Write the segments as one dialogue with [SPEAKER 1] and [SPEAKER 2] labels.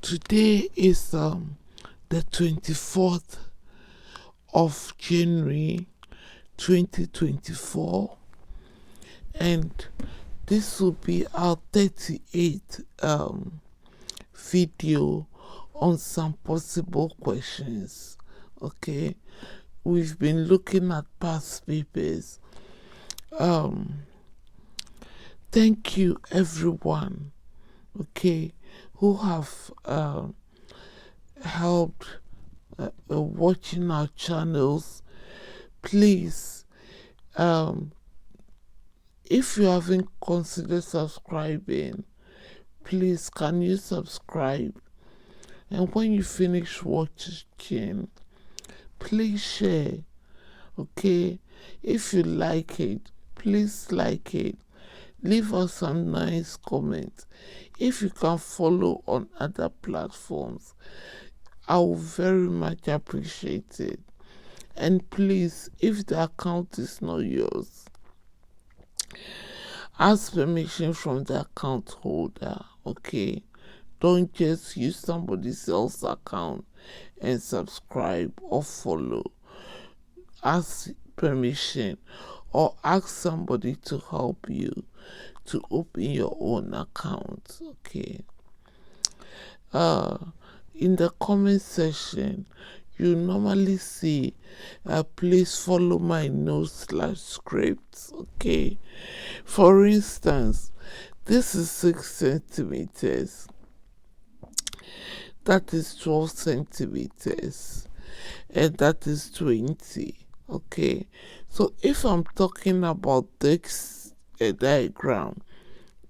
[SPEAKER 1] Today is the 24th of January 2024, and this will be our 38th video on some possible questions. Okay, we've been looking at past papers. Thank you everyone, okay, who have helped watching our channels. Please, if you haven't considered subscribing, please can you subscribe? And when you finish watching, please share. Okay, if you like it, please like it. Leave us some nice comments. If you can follow on other platforms, I will very much appreciate it. And please, if the account is not yours, ask permission from the account holder, okay? Don't just use somebody else's account and subscribe or follow. Ask permission or ask somebody to help you to open your own account, okay? In the comment section, you normally see please follow my notes/scripts, okay? For instance, this is 6 centimeters, that is 12 centimeters, and that is 20, okay? So if I'm talking about this diagram,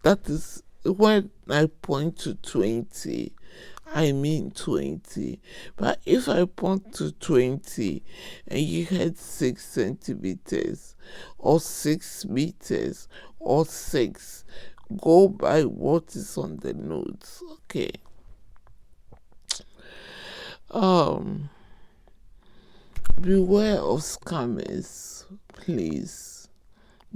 [SPEAKER 1] that is when I point to 20, I mean 20. But if I point to 20 and you had 6 centimeters or 6 meters or 6, go by what is on the notes, okay? Beware of scammers, please.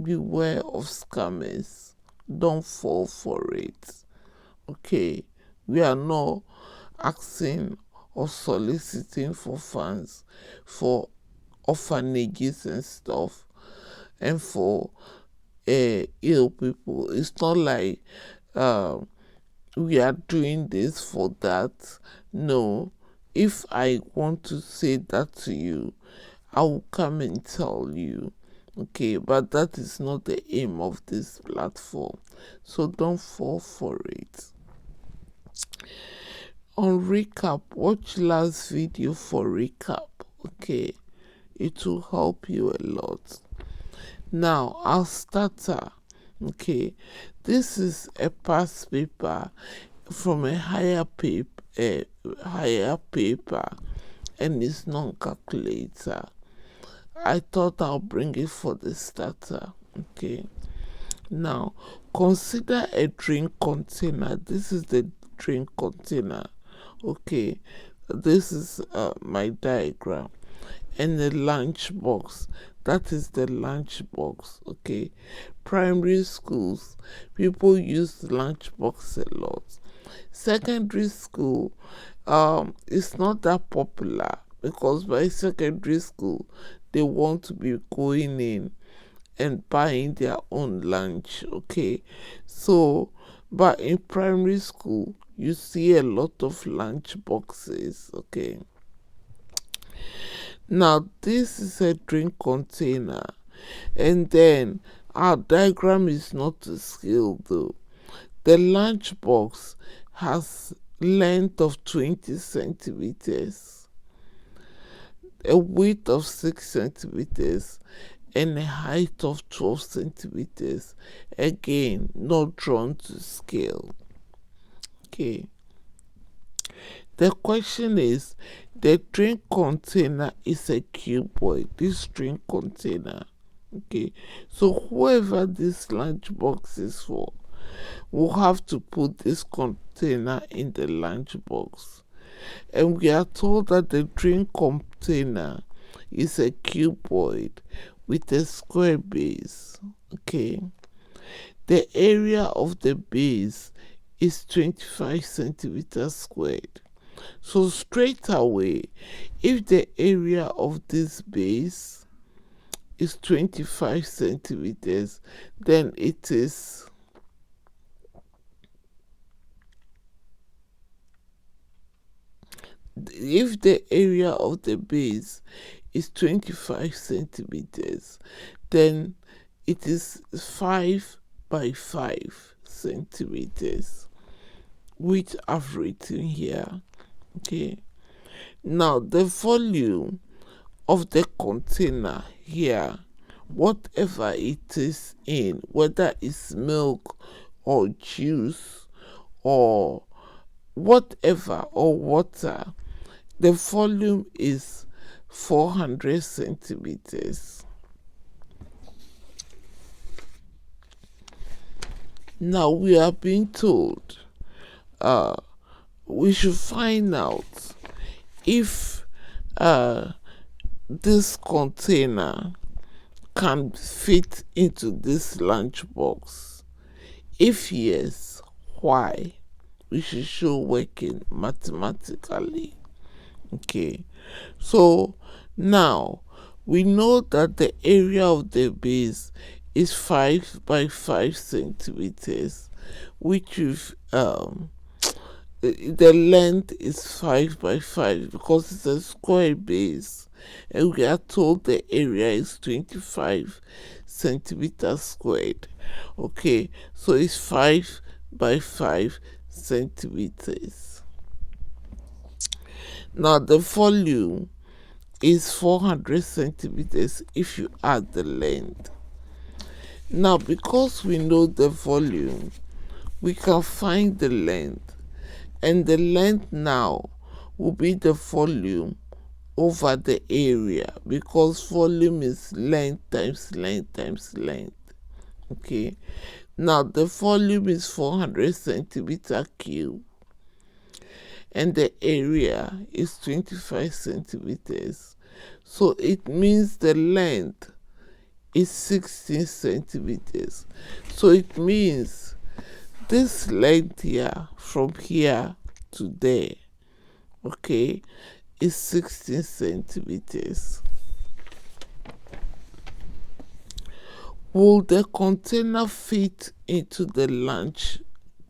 [SPEAKER 1] Beware of scammers. Don't fall for it, okay? We are not asking or soliciting for funds for orphanages and stuff and for ill people. It's not like we are doing this for that. No, if I want to say that to you, I will come and tell you, okay? But that is not the aim of this platform, so don't fall for it. On recap, watch last video for recap, okay? It will help you a lot. Now, our starter, okay? This is a past paper from a higher paper, and it's non-calculator. I thought I'll bring it for the starter, okay? Now, consider a drink container. This is the drink container, okay? This is my diagram. And the lunch box, that is the lunch box, okay? Primary schools, people use lunch box a lot. Secondary school, it's not that popular because by secondary school, they want to be going in and buying their own lunch, okay? So, but in primary school, you see a lot of lunch boxes, okay? Now, this is a drink container, and then our diagram is not to scale though. The lunch box has length of 20 centimeters, a width of 6 centimeters, and a height of 12 centimeters. Again, not drawn to scale, okay? The question is, the drink container is a cuboid, this drink container, okay? So whoever this lunch box is for will have to put this container in the lunch box. And we are told that the drink container is a cuboid with a square base, okay? The area of the base is 25 centimeters squared. So straight away, if the area of this base is 25 centimeters, then it is if the area of the base is 25 centimeters, then it is 5 by 5 centimeters, which I've written here. Okay, now the volume of the container here, whatever it is in, whether it's milk or juice or whatever, or water, the volume is 400 centimeters. Now we are being told we should find out if this container can fit into this lunchbox. If yes, why? We should show working mathematically. Okay, so now we know that the area of the base is 5 by 5 centimeters, which is the length is 5 by 5 because it's a square base, and we are told the area is 25 centimeters squared. Okay, so it's 5 by 5 centimeters. Now the volume is 400 centimeters if you add the length. Now because we know the volume, we can find the length, and the length now will be the volume over the area, because volume is length times length times length. Okay, now the volume is 400 centimeter cube, and the area is 25 centimeters. So it means the length is 16 centimeters. So it means this length here, from here to there, okay, is 16 centimeters. Will the container fit into the lunch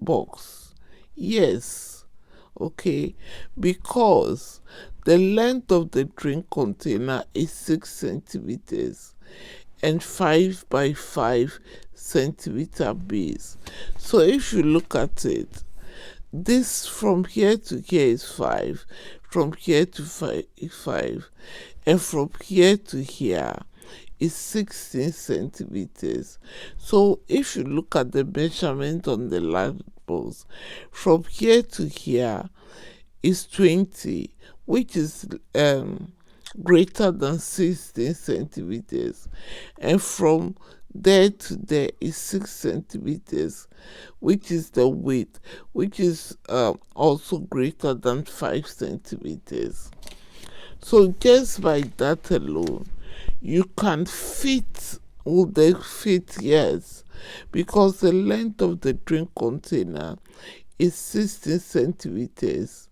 [SPEAKER 1] box? Yes. Okay, because the length of the drink container is 6 centimeters and 5 by 5 centimeter base. So if you look at it, this from here to here is 5, from here to 5, and from here to here is 16 centimeters. So if you look at the measurement on the lunchbox, from here to here is 20, which is greater than 16 centimeters, and from there to there is 6 centimeters, which is the width, which is also greater than 5 centimeters. So just by that alone, you can fit, will they fit? Yes, because the length of the drink container is 16 centimeters,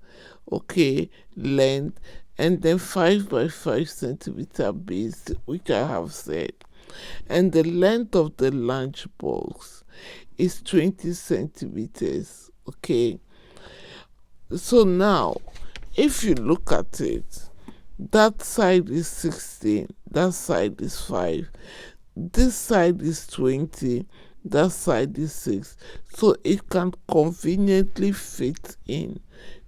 [SPEAKER 1] okay, length, and then 5 by 5 centimeter base, which I have said, and the length of the lunch box is 20 centimeters. Okay, so now if you look at it, that side is 16, that side is 5, this side is 20, that side is 6, so it can conveniently fit in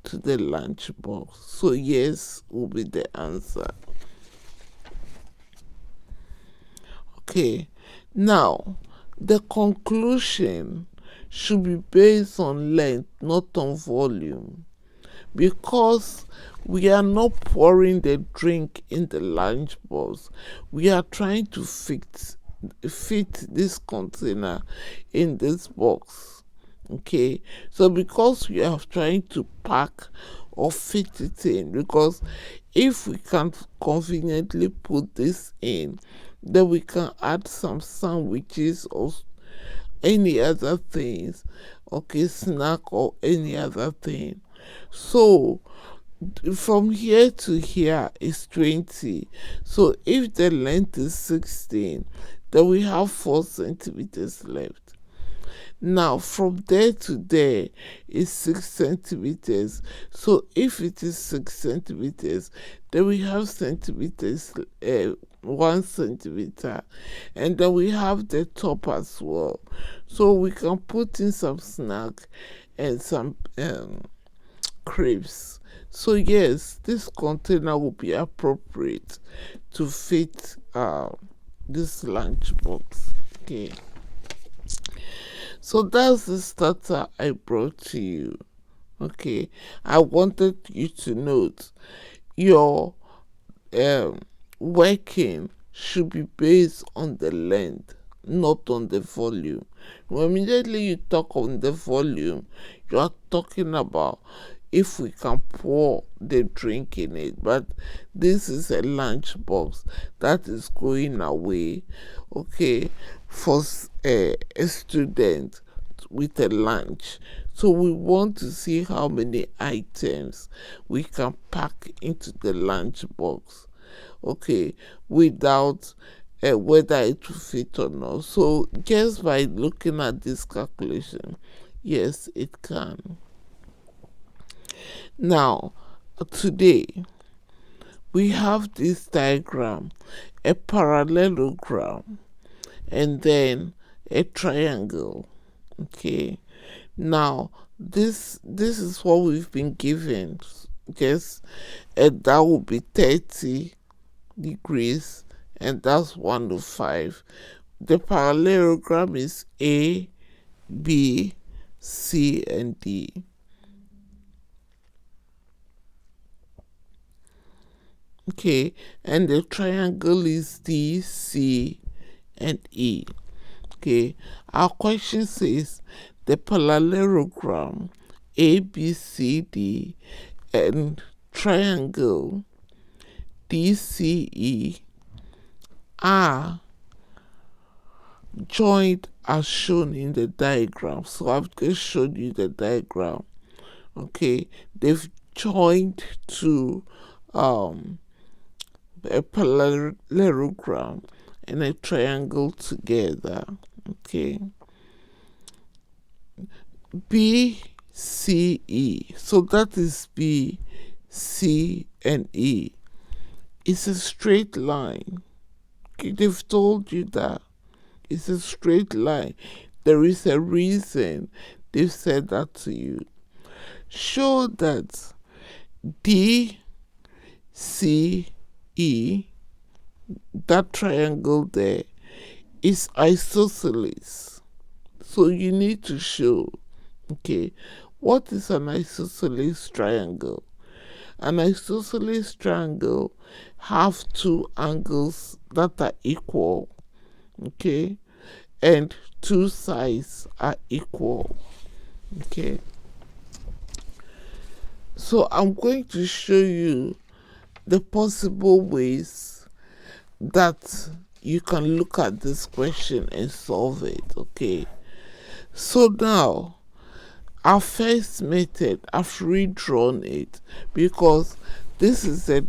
[SPEAKER 1] to the lunch box. So yes will be the answer. Okay, now the conclusion should be based on length, not on volume, because we are not pouring the drink in the lunch box. We are trying to fit this container in this box. Okay, so because we are trying to pack or fit it in, because if we can't conveniently put this in, then we can add some sandwiches or any other things, okay, snack or any other thing. So from here to here is 20. So if the length is 16, then we have 4 centimeters left. Now from there to there is 6 centimeters. So if it is 6 centimeters, then we have centimeters, 1 centimeter, and then we have the top as well. So we can put in some snack and some crepes. So yes, this container will be appropriate to fit this lunchbox. Okay. So that's the starter I brought to you. Okay. I wanted you to note your working should be based on the length, not on the volume. When immediately you talk on the volume, you are talking about if we can pour the drink in it. But this is a lunch box that is going away, okay, for a student with a lunch. So we want to see how many items we can pack into the lunch box, okay, without whether it will fit or not. So just by looking at this calculation, yes, it can. Now, today we have this diagram, a parallelogram, and then a triangle. Okay. Now this is what we've been given. Yes, and that will be 30 degrees, and that's 105. The parallelogram is A, B, C, and D. Okay, and the triangle is D, C, and E. Okay, our question says the parallelogram ABCD and triangle DCE are joined as shown in the diagram. So I've just showed you the diagram. Okay, they've joined to a parallelogram and a triangle together. Okay, BCE, so that is B, C, and E. It's a straight line. Okay, they've told you that it's a straight line. There is a reason they've said that to you. Show that DCE, that triangle there, is isosceles. So you need to show, okay, what is an isosceles triangle? An isosceles triangle have two angles that are equal, okay, and two sides are equal. Okay, so I'm going to show you the possible ways that you can look at this question and solve it. Okay, so now our first method, I've redrawn it because this is a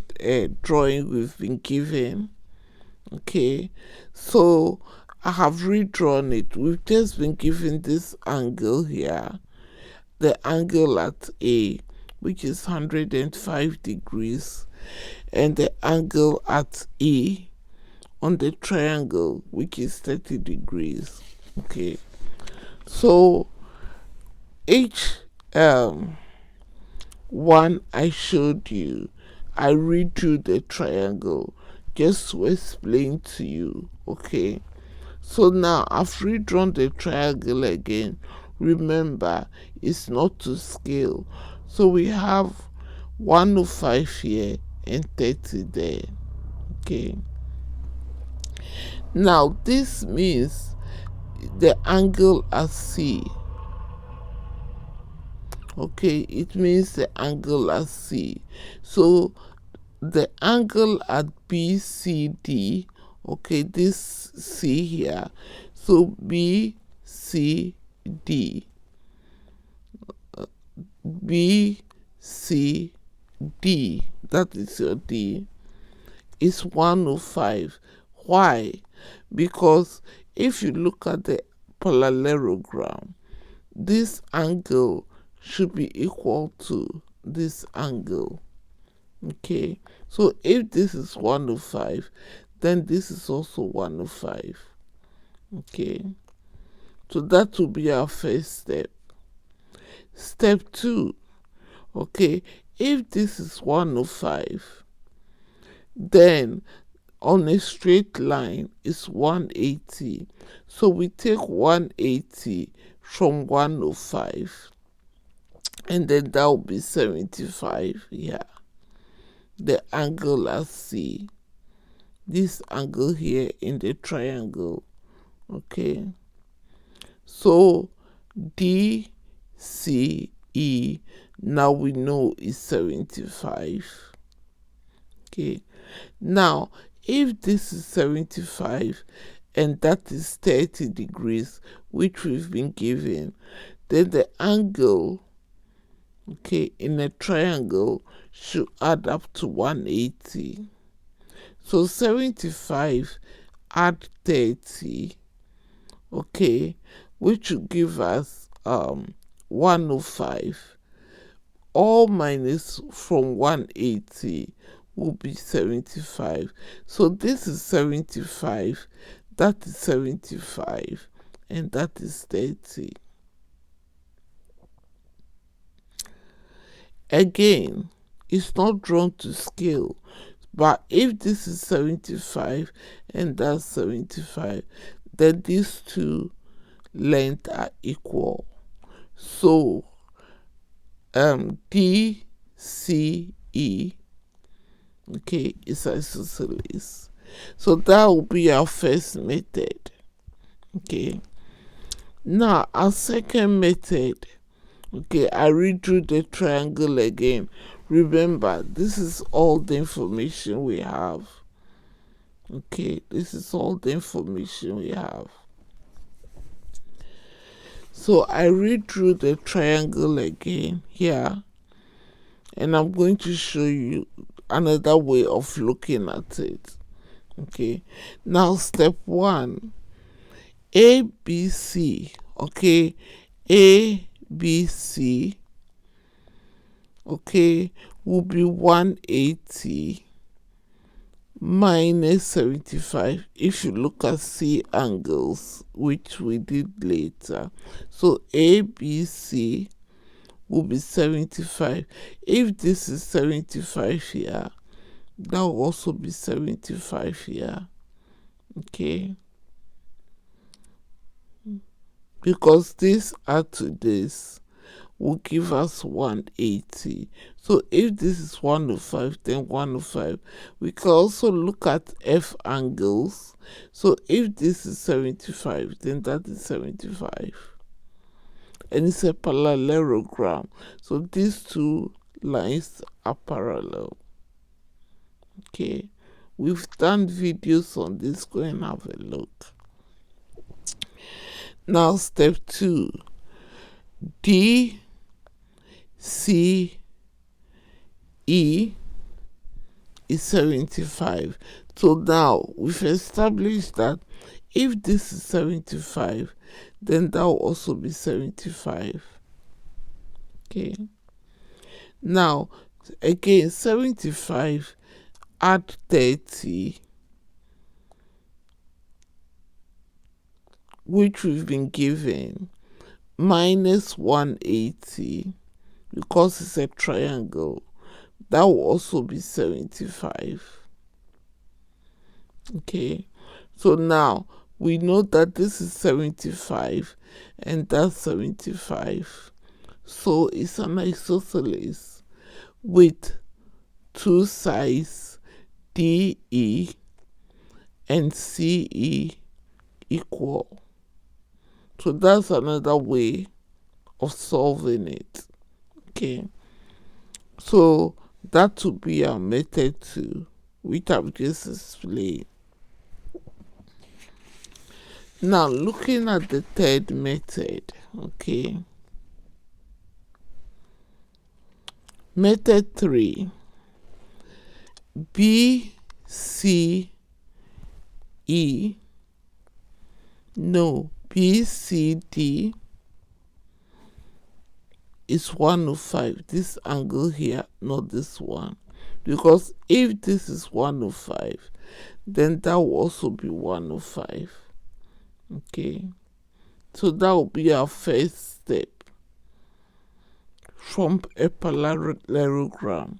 [SPEAKER 1] drawing we've been given. Okay, so I have redrawn it. We've just been given this angle here, the angle at A, which is 105 degrees, and the angle at E on the triangle, which is 30 degrees. Okay, so each one I showed you, I redrew the triangle just to explain to you. Okay, so now I've redrawn the triangle again. Remember, it's not to scale, so we have 105 here and 30 there. Okay, now this means the angle at C. Okay, it means the angle at C. So the angle at BCD, okay, this C here, so BCD, B, C, D, that is your D, is 105. Why? Because if you look at the parallelogram, this angle should be equal to this angle. Okay, so if this is 105, then this is also 105. Okay, so that will be our first step. Step 2, okay, if this is 105, then on a straight line is 180. So we take 180 from 105, and then that will be 75 here. The angle as C, this angle here in the triangle. Okay, so DCE now we know is 75. Okay, now if this is 75 and that is 30 degrees, which we've been given, then the angle, okay, in a triangle should add up to 180. So 75 add 30, okay, which will give us 105. All minus from 180 will be 75. So this is 75, that is 75, and that is 30. Again, it's not drawn to scale, but if this is 75 and that's 75, then these two lengths are equal. So DCE, okay, is isosceles. So that will be our first method. Okay, now our second method, okay, I redrew the triangle again. Remember, this is all the information we have. Okay, this is all the information we have. So I redrew the triangle again here, and I'm going to show you another way of looking at it. Okay, now step 1, ABC, okay, ABC, okay, will be 180 minus 75 if you look at C angles, which we did later. So ABC will be 75. If this is 75 here, that will also be 75 here. Okay, because this add to this will give us 180. So if this is 105, then 105. We can also look at F angles. So if this is 75, then that is 75. And it's a parallelogram. So these two lines are parallel. Okay, we've done videos on this. Go and have a look. Now step 2, DCE is 75. So now we've established that if this is 75, then that will also be 75. Okay, now again 75 add 30, which we've been given, minus 180, because it's a triangle, that will also be 75. Okay, so now we know that this is 75 and that's 75. So it's an isosceles with two sides DE and CE equal. So that's another way of solving it. Okay, so that would be our method 2, which I've just explained. Now looking at the third method, okay, Method 3, BCE, no, BCD is 105. This angle here, not this one. Because if this is 105, then that will also be 105. Okay. So that will be our first step from a parallelogram.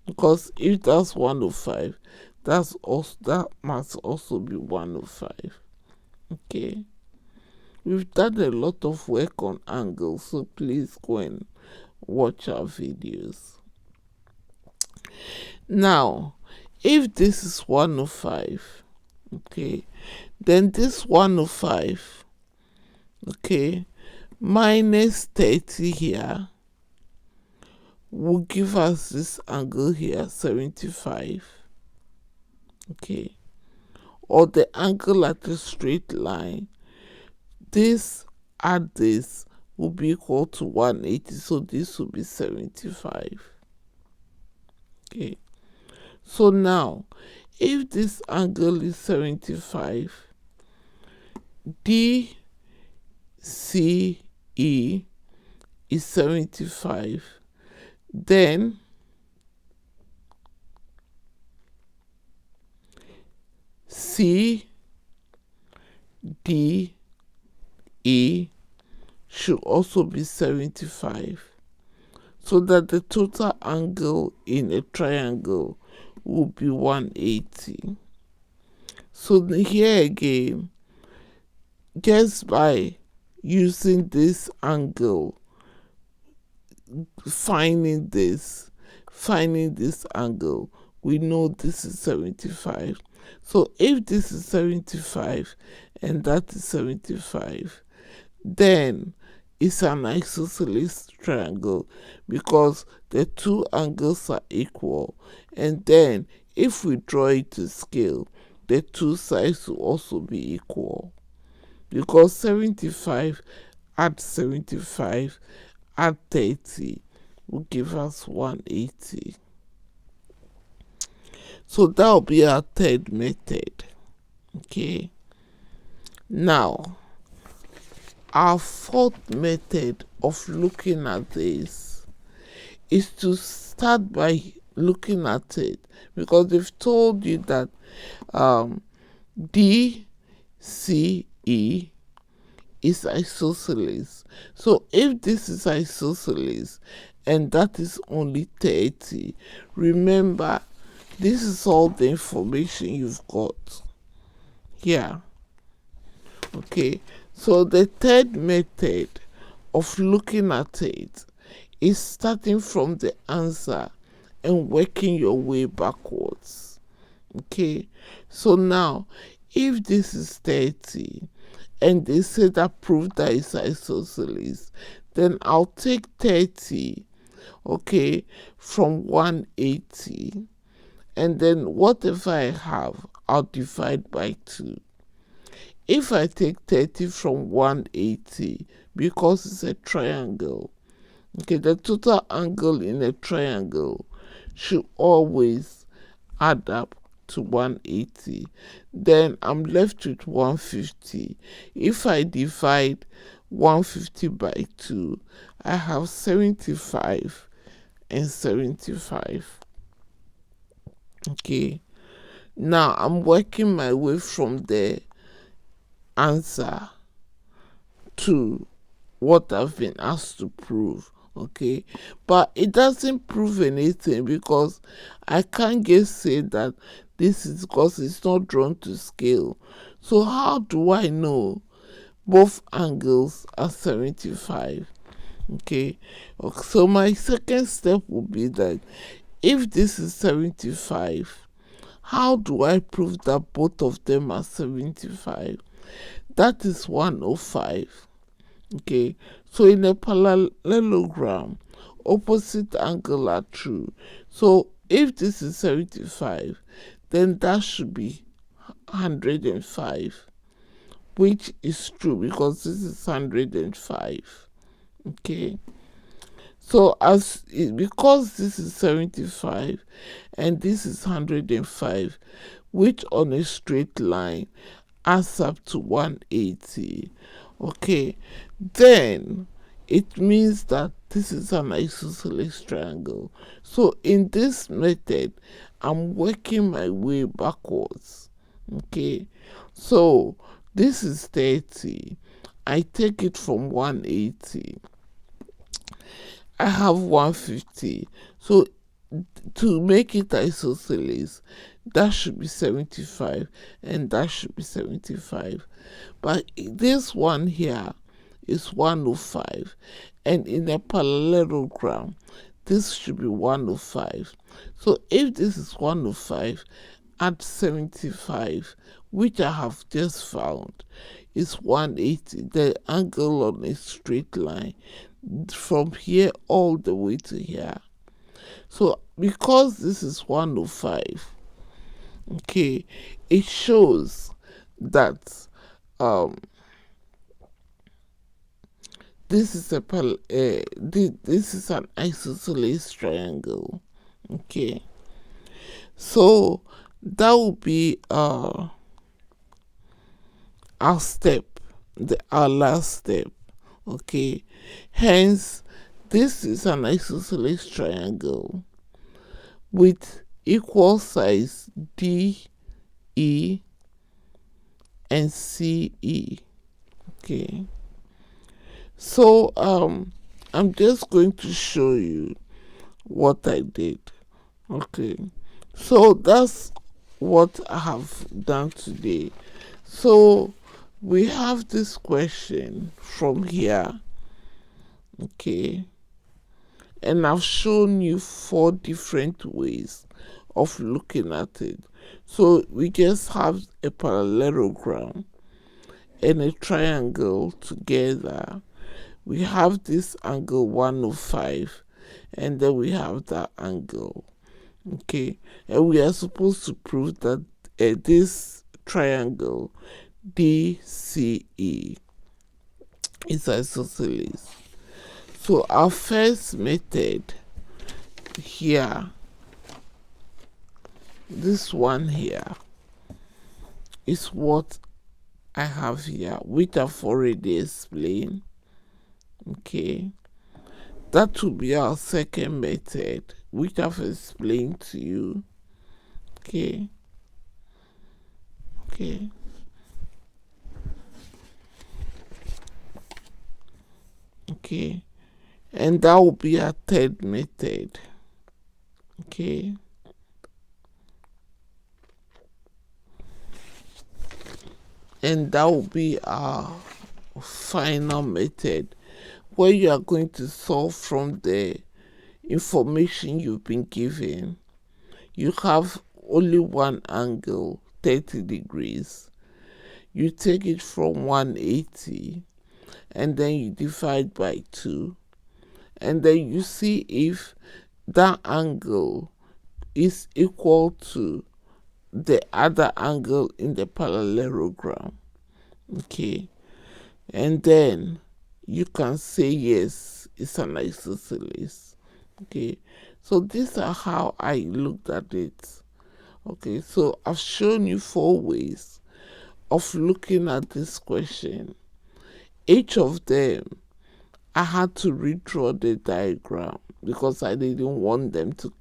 [SPEAKER 1] Because if that's 105, that must also be 105. Okay. We've done a lot of work on angles, so please go and watch our videos. Now, if this is 105, okay, then this 105, okay, minus 30 here will give us this angle here, 75. Okay, or the angle at a straight line. This add this will be equal to 180, so this will be 75. Okay, so now if this angle is 75, DCE is 75, then CDE should also be 75, so that the total angle in a triangle will be 180. So here again, just by using this angle, finding this angle, we know this is 75. So if this is 75 and that is 75, then it's an isosceles triangle because the two angles are equal. And then if we draw it to scale, the two sides will also be equal. Because 75 add 75 add 30 will give us 180. So that will be our third method. Okay. Now, our fourth method of looking at this is to start by looking at it, because they've told you that DCE is isosceles. So if this is isosceles and that is only 30, remember, this is all the information you've got here. Okay, so the third method of looking at it is starting from the answer and working your way backwards. Okay, so now if this is 30 and they say that prove that it's isosceles, then I'll take 30, okay, from 180, and then whatever I have, I'll divide by 2. If I take 30 from 180, because it's a triangle, okay, the total angle in a triangle should always add up to 180. Then I'm left with 150. If I divide 150 by 2, I have 75 and 75. Okay, now I'm working my way from the answer to what I've been asked to prove. Okay, but it doesn't prove anything because I can't just say that this is because it's not drawn to scale. So how do I know both angles are 75? Okay, so my second step will be that if this is 75, how do I prove that both of them are 75? That is 105. Okay, so in a parallelogram, opposite angle are true. So if this is 75, then that should be 105, which is true because this is 105. Okay, So because this is 75 and this is 105, which on a straight line adds up to 180. Okay, then it means that this is an isosceles triangle. So in this method, I'm working my way backwards. Okay, so this is 30. I take it from 180. I have 150. So to make it isosceles, that should be 75 and that should be 75. But this one here is 105, and in a parallelogram, this should be 105. So if this is 105, add 75, which I have just found, is 180, the angle on a straight line from here all the way to here. So because this is 105, okay, it shows that this is this is an isosceles triangle. Okay, so that will be our step, our last step. Okay, hence this is an isosceles triangle with equal size D, E, and CE. Okay, so I'm just going to show you what I did. Okay, so that's what I have done today. So we have this question from here. Okay, and I've shown you 4 different ways of looking at it. So we just have a parallelogram and a triangle together. We have this angle 105, and then we have that angle. Okay, and we are supposed to prove that this triangle DCE is isosceles. So our first method here, this one here, is what I have here, which I've already explained. Okay, that will be our second method, which I've explained to you. Okay, okay, and that will be our third method. Okay, and that will be our final method, where you are going to solve from the information you've been given. You have only one angle, 30 degrees. You take it from 180 and then you divide by 2, and then you see if that angle is equal to the other angle in the parallelogram. Okay, and then you can say yes, it's an isosceles. Okay, so these are how I looked at it. Okay, so I've shown you 4 ways of looking at this question. Each of them, I had to redraw the diagram because I didn't want them to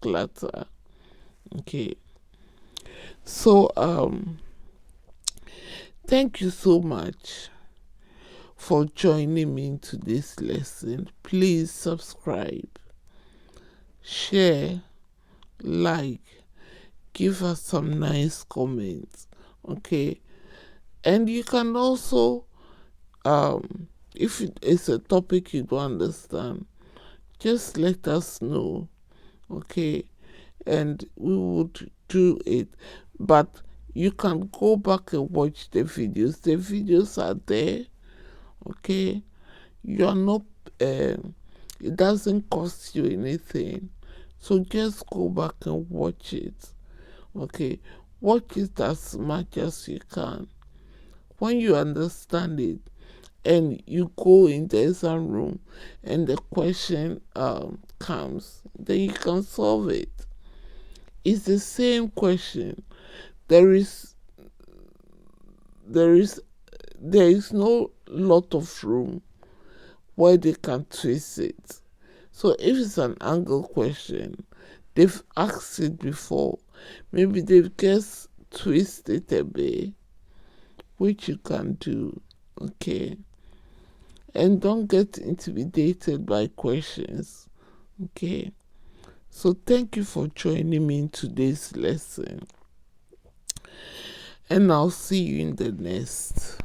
[SPEAKER 1] clutter. Okay, so thank you so much for joining me into this lesson. Please subscribe, share, like, give us some nice comments. Okay, and you can also if it's a topic you don't understand, just let us know. Okay, and we would do it. But you can go back and watch the videos. The videos are there. Okay, you are not it doesn't cost you anything, so just go back and watch it. Okay, watch it as much as you can. When you understand it and you go in the exam room and the question comes, then you can solve it. It's the same question. There is there is there is no lot of room where they can twist it. So if it's an angle question, they've asked it before. Maybe they've just twisted it a bit, which you can do. Okay. And don't get intimidated by questions. Okay. So thank you for joining me in today's lesson. And I'll see you in the next.